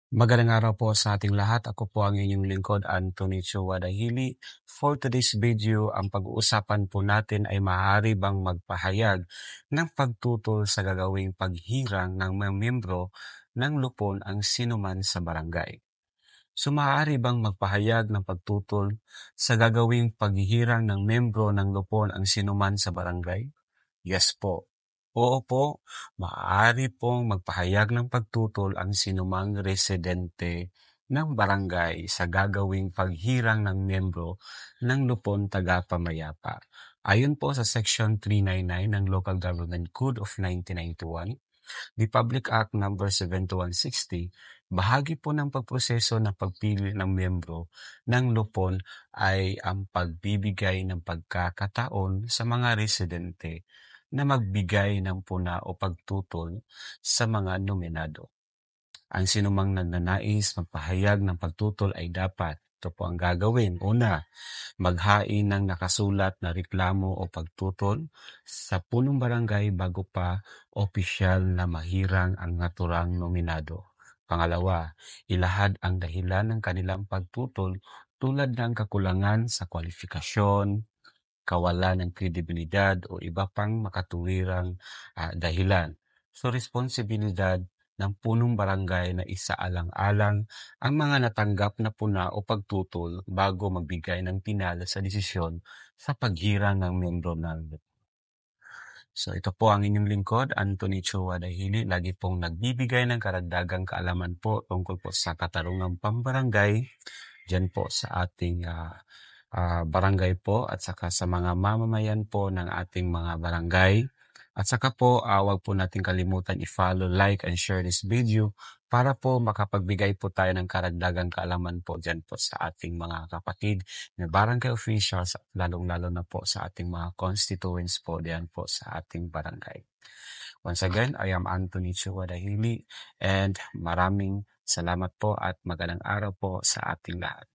Magandang araw po sa ating lahat. Ako po ang inyong lingkod, Anthony Chua Dahili. For today's video, ang pag-uusapan po natin ay maaari bang magpahayag ng pagtutol sa gagawing paghirang ng mga miyembro ng lupon ang sinuman sa barangay. So maaari bang magpahayag ng pagtutol sa gagawing paghihirang ng miyembro ng lupon ang sinuman sa barangay? Yes po. Oo po, maaari pong magpahayag ng pagtutol ang sinumang residente ng barangay sa gagawing paghirang ng miyembro ng lupon taga-pamayapa. Ayon po sa Section 399 ng Local Government Code of 1991, Republic Act No. 7160, bahagi po ng pagproseso ng pagpili ng miyembro ng lupon ay ang pagbibigay ng pagkakataon sa mga residente na magbigay ng puna o pagtutol sa mga nominado. Ang sinumang nagnanais magpahayag ng pagtutol ay dapat, ito po ang gagawin. Una, maghain ng nakasulat na reklamo o pagtutol sa punong barangay bago pa opisyal na mahirang ang naturang nominado. Pangalawa, ilahad ang dahilan ng kanilang pagtutol tulad ng kakulangan sa kwalifikasyon, kawalan ng kredibilidad o iba pang makatuwirang dahilan. So responsibilidad ng punong barangay na isaalang-alang ang mga natanggap na puna o pagtutol bago magbigay ng pinala sa desisyon sa paghirang ng miyembro ng. So ito po ang inyong lingkod, Anthony Chua Dahili. Lagi pong nagbibigay ng karagdagang kaalaman po tungkol po sa katarungang pambarangay dyan po sa ating barangay po at saka sa mga mamamayan po ng ating mga barangay. At saka po, wag po natin kalimutan i-follow, like, and share this video para po makapagbigay po tayo ng karagdagang kaalaman po dyan po sa ating mga kapatid na barangay officials at lalong-lalo na po sa ating mga constituents po diyan po sa ating barangay. Once again, I am Anthony Chua Dahili and maraming salamat po at magandang araw po sa ating lahat.